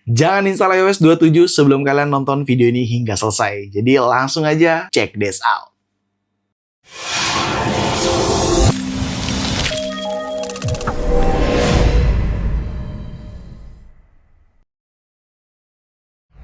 Jangan install iOS 27 sebelum kalian nonton video ini hingga selesai. Jadi langsung aja check this out.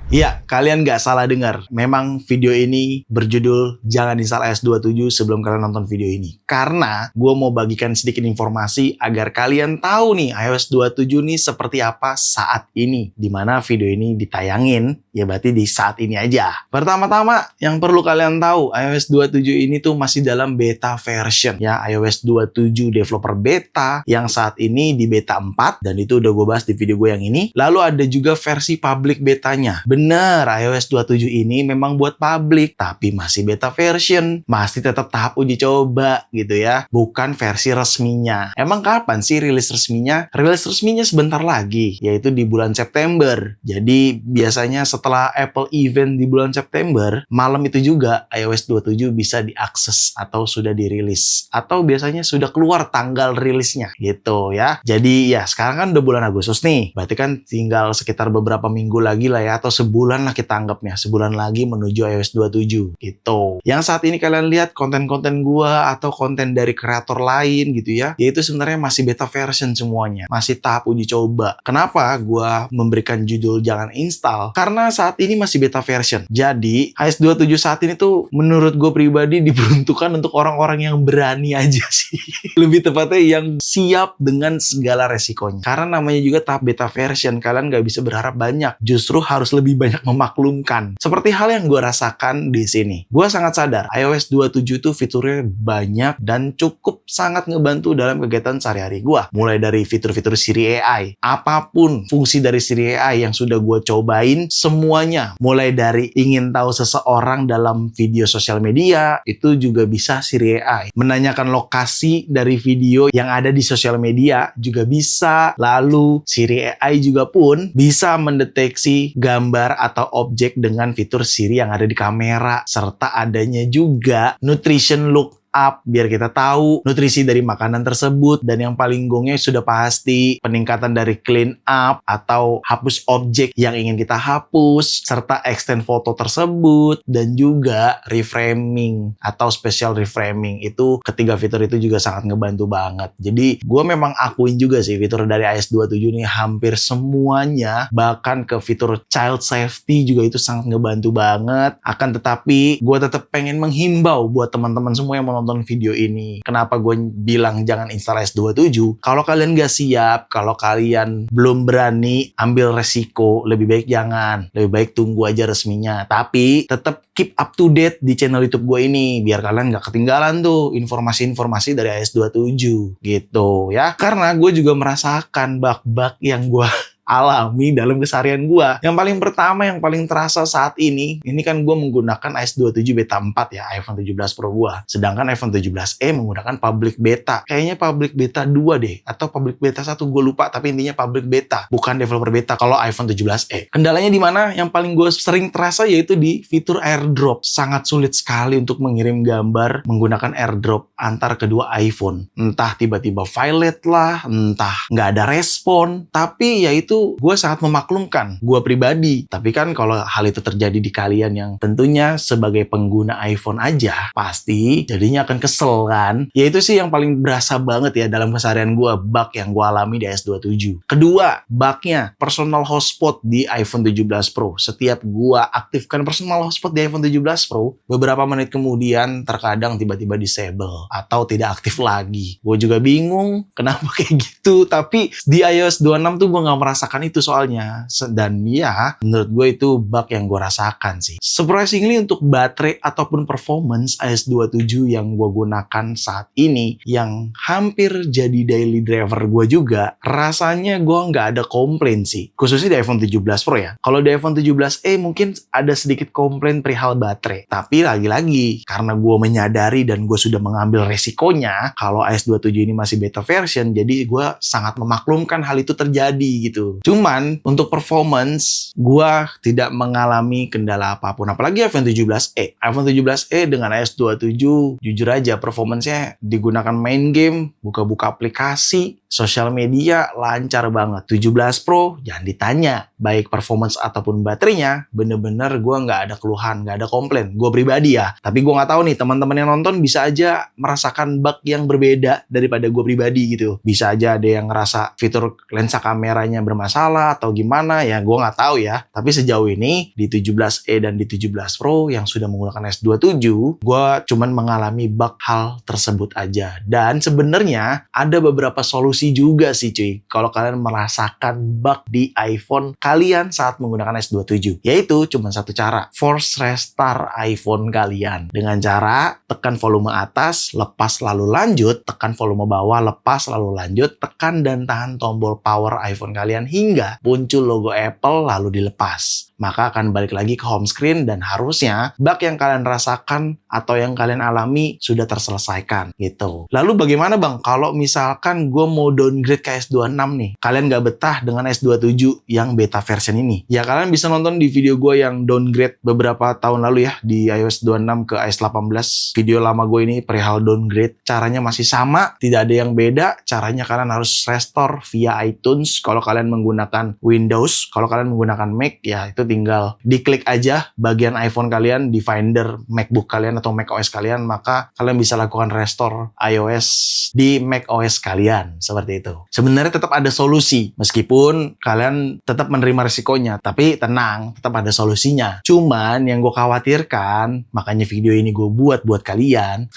Iya, kalian nggak salah dengar. Memang video ini berjudul Jangan install iOS 27 sebelum kalian nonton video ini. Karena gue mau bagikan sedikit informasi agar kalian tahu nih iOS 27 nih seperti apa saat ini. Dimana video ini ditayangin, ya berarti di saat ini aja. Pertama-tama yang perlu kalian tahu, iOS 27 ini tuh masih dalam beta version. Ya, iOS 27 developer beta yang saat ini di beta 4. Dan itu udah gue bahas di video gue yang ini. Lalu ada juga versi public betanya. Bener, iOS 27 ini memang buat public, tapi masih beta version. Masih tetap tahap uji coba gitu ya. Bukan versi resminya. Emang kapan sih rilis resminya? Rilis resminya sebentar lagi, yaitu di bulan September. Jadi biasanya setelah Apple event di bulan September, malam itu juga iOS 27 bisa diakses atau sudah dirilis. Atau biasanya sudah keluar tanggal rilisnya gitu ya. Jadi ya sekarang kan udah bulan Agustus nih. Berarti kan tinggal sekitar beberapa minggu lagi lah ya, atau sebulan lah kita anggapnya, sebulan lagi menuju iOS 27 gitu. Yang saat ini kalian lihat konten-konten gua atau konten dari kreator lain gitu ya, yaitu sebenarnya masih beta version semuanya, masih tahap uji coba. Kenapa gua memberikan judul jangan install? Karena saat ini masih beta version. Jadi iOS 27 saat ini tuh menurut gue pribadi diperuntukkan untuk orang-orang yang berani aja sih. Lebih tepatnya yang siap dengan segala resikonya. Karena namanya juga tahap beta version, kalian nggak bisa berharap banyak. Justru harus lebih banyak memaklumkan. Seperti hal yang gue rasakan di sini. Gue sangat sadar, iOS 27 itu fiturnya banyak dan cukup sangat ngebantu dalam kegiatan sehari-hari gue. Mulai dari fitur-fitur Siri AI. Apapun fungsi dari Siri AI yang sudah gue cobain, semuanya. Mulai dari ingin tahu seseorang dalam video sosial media, itu juga bisa Siri AI. Menanyakan lokasi dari video yang ada di sosial media, juga bisa. Lalu Siri AI juga pun bisa mendeteksi gambar atau objek dengan fitur Siri yang ada di kamera, serta adanya juga nutrition look up biar kita tahu nutrisi dari makanan tersebut. Dan yang paling gongnya sudah pasti peningkatan dari clean up atau hapus objek yang ingin kita hapus, serta extend foto tersebut, dan juga reframing atau special reframing. Itu ketiga fitur itu juga sangat ngebantu banget. Jadi gue memang akuin juga sih fitur dari iOS 27 ini hampir semuanya, bahkan ke fitur child safety juga itu sangat ngebantu banget. Akan tetapi gue tetap pengen menghimbau buat teman-teman semua yang nonton video ini. Kenapa gue bilang jangan install iOS 27? Kalau kalian gak siap, kalau kalian belum berani ambil resiko, lebih baik jangan. Lebih baik tunggu aja resminya. Tapi tetap keep up to date di channel YouTube gue ini, biar kalian gak ketinggalan tuh informasi-informasi dari iOS 27 gitu ya. Karena gue juga merasakan bug-bug yang gue alami dalam keseharian gue. Yang paling pertama, yang paling terasa saat ini kan gue menggunakan iOS 27 beta 4 ya, iPhone 17 Pro gue. Sedangkan iPhone 17e menggunakan public beta. Kayaknya public beta 2 deh, atau public beta 1, gue lupa, tapi intinya public beta, bukan developer beta kalau iPhone 17e. Kendalanya di mana? Yang paling gue sering terasa yaitu di fitur AirDrop. Sangat sulit sekali untuk mengirim gambar menggunakan AirDrop antar kedua iPhone. Entah tiba-tiba violet lah, entah nggak ada respon, tapi yaitu gue sangat memaklumkan, gue pribadi. Tapi kan kalau hal itu terjadi di kalian yang tentunya sebagai pengguna iPhone aja, pasti jadinya akan kesel kan. Ya itu sih yang paling berasa banget ya dalam keseharian gue, bug yang gue alami di iOS 27. Kedua, bugnya personal hotspot di iPhone 17 Pro. Setiap gue aktifkan personal hotspot di iPhone 17 Pro, beberapa menit kemudian terkadang tiba-tiba disable atau tidak aktif lagi. Gue juga bingung kenapa kayak gitu. Tapi di iOS 26 tuh gue gak merasakan itu soalnya. Dan ya, menurut gue itu bug yang gue rasakan sih. Surprisingly untuk baterai ataupun performance iOS 27 yang gue gunakan saat ini, yang hampir jadi daily driver gue juga, rasanya gue nggak ada komplain sih. Khususnya di iPhone 17 Pro ya. Kalau di iPhone 17e mungkin ada sedikit komplain perihal baterai. Tapi lagi-lagi, karena gue menyadari dan gue sudah mengambil resikonya, kalau iOS 27 ini masih beta version, jadi gue sangat memaklumkan hal itu terjadi gitu. Cuman untuk performance gua tidak mengalami kendala apapun, apalagi iPhone 17e. iPhone 17e dengan iOS 27 jujur aja performance-nya digunakan main game, buka-buka aplikasi, Sosial media lancar banget. 17 Pro jangan ditanya. Baik performance ataupun baterainya, bener-bener gue nggak ada keluhan, nggak ada komplain. Gue pribadi ya. Tapi gue nggak tahu nih, teman-teman yang nonton bisa aja merasakan bug yang berbeda daripada gue pribadi gitu. Bisa aja ada yang ngerasa fitur lensa kameranya bermasalah atau gimana ya, gue nggak tahu ya. Tapi sejauh ini di 17e dan di 17 Pro yang sudah menggunakan S27, gue cuman mengalami bug hal tersebut aja. Dan sebenarnya ada beberapa solusi juga sih cuy, kalau kalian merasakan bug di iPhone kalian saat menggunakan S27. Yaitu cuma satu cara, force restart iPhone kalian. Dengan cara tekan volume atas, lepas lalu lanjut, tekan volume bawah, lepas lalu lanjut, tekan dan tahan tombol power iPhone kalian hingga muncul logo Apple lalu dilepas. Maka akan balik lagi ke home screen dan harusnya bug yang kalian rasakan atau yang kalian alami sudah terselesaikan gitu. Lalu bagaimana bang kalau misalkan gue mau downgrade ke S26 nih? Kalian gak betah dengan S27 yang beta version ini? Ya kalian bisa nonton di video gue yang downgrade beberapa tahun lalu ya, di iOS 26 ke iOS 18. Video lama gue ini perihal downgrade. Caranya masih sama, tidak ada yang beda. Caranya kalian harus restore via iTunes kalau kalian menggunakan Windows. Kalau kalian menggunakan Mac ya itu tinggal diklik aja bagian iPhone kalian di Finder MacBook kalian atau Mac OS kalian, maka kalian bisa lakukan restore iOS di Mac OS kalian seperti itu. Sebenarnya tetap ada solusi meskipun kalian tetap menerima risikonya, tapi tenang, tetap ada solusinya. Cuman yang gue khawatirkan, makanya video ini gue buat kalian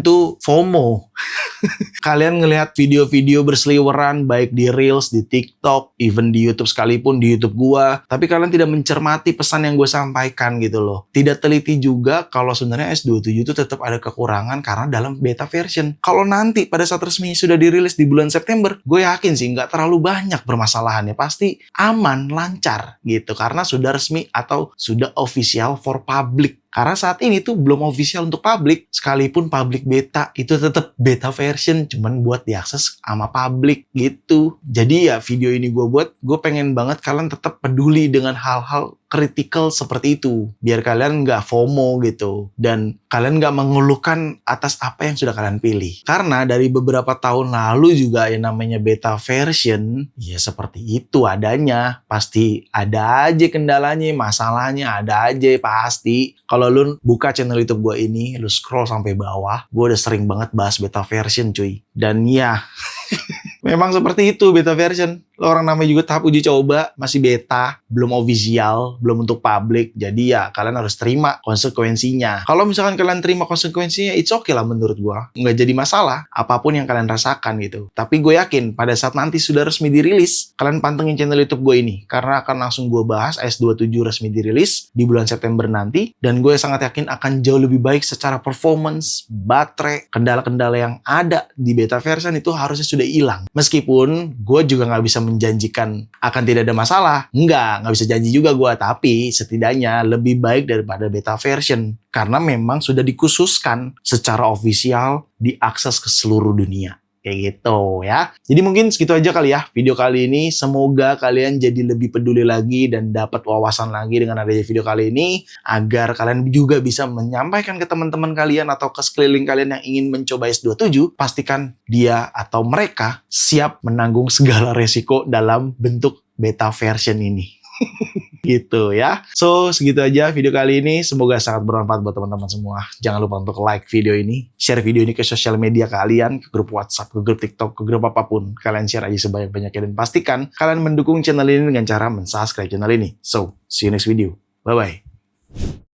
tuh FOMO. Kalian ngelihat video-video berseliweran baik di Reels, di TikTok, even di YouTube sekalipun, di YouTube gua, tapi kalian tidak mencermati pesan yang gue sampaikan gitu loh. Tidak teliti juga kalau sebenarnya S27 itu tetap ada kekurangan karena dalam beta version. Kalau nanti pada saat resmi sudah dirilis di bulan September, gue yakin sih nggak terlalu banyak permasalahannya. Pasti aman, lancar gitu karena sudah resmi atau sudah official for public. Karena saat ini tuh belum official untuk publik. Sekalipun public beta, itu tetap beta version. Cuman buat diakses sama publik gitu. Jadi ya video ini gue buat, gue pengen banget kalian tetap peduli dengan hal-hal kritikal seperti itu. Biar kalian nggak FOMO gitu. Dan kalian nggak mengeluhkan atas apa yang sudah kalian pilih. Karena dari beberapa tahun lalu juga yang namanya beta version, ya seperti itu adanya. Pasti ada aja kendalanya, masalahnya ada aja pasti. Kalau lu buka channel YouTube gue ini, lu scroll sampai bawah, gue udah sering banget bahas beta version cuy. Dan ya, memang seperti itu beta version. Orang namanya juga tahap uji coba, masih beta, belum official, belum untuk publik. Jadi ya kalian harus terima konsekuensinya. Kalau misalkan kalian terima konsekuensinya, it's okay lah menurut gue. Nggak jadi masalah, apapun yang kalian rasakan gitu. Tapi gue yakin pada saat nanti sudah resmi dirilis, kalian pantengin channel YouTube gue ini. Karena akan langsung gue bahas S27 resmi dirilis di bulan September nanti. Dan gue sangat yakin akan jauh lebih baik secara performance, baterai, kendala-kendala yang ada di beta version itu harusnya sudah hilang. Meskipun gue juga nggak bisa menjanjikan akan tidak ada masalah. Nggak bisa janji juga gue. Tapi setidaknya lebih baik daripada beta version. Karena memang sudah dikhususkan secara ofisial diakses ke seluruh dunia. Kayak gitu ya. Jadi mungkin segitu aja kali ya video kali ini. Semoga kalian jadi lebih peduli lagi dan dapat wawasan lagi dengan adanya video kali ini. Agar kalian juga bisa menyampaikan ke teman-teman kalian atau ke sekeliling kalian yang ingin mencoba S27. Pastikan dia atau mereka siap menanggung segala resiko dalam bentuk beta version ini. Gitu ya. So, segitu aja video kali ini. Semoga sangat bermanfaat buat teman-teman semua. Jangan lupa untuk like video ini, share video ini ke sosial media kalian, ke grup WhatsApp, ke grup TikTok, ke grup apapun. Kalian share aja sebanyak-banyaknya dan pastikan kalian mendukung channel ini dengan cara mensubscribe channel ini. So, see you next video. Bye-bye.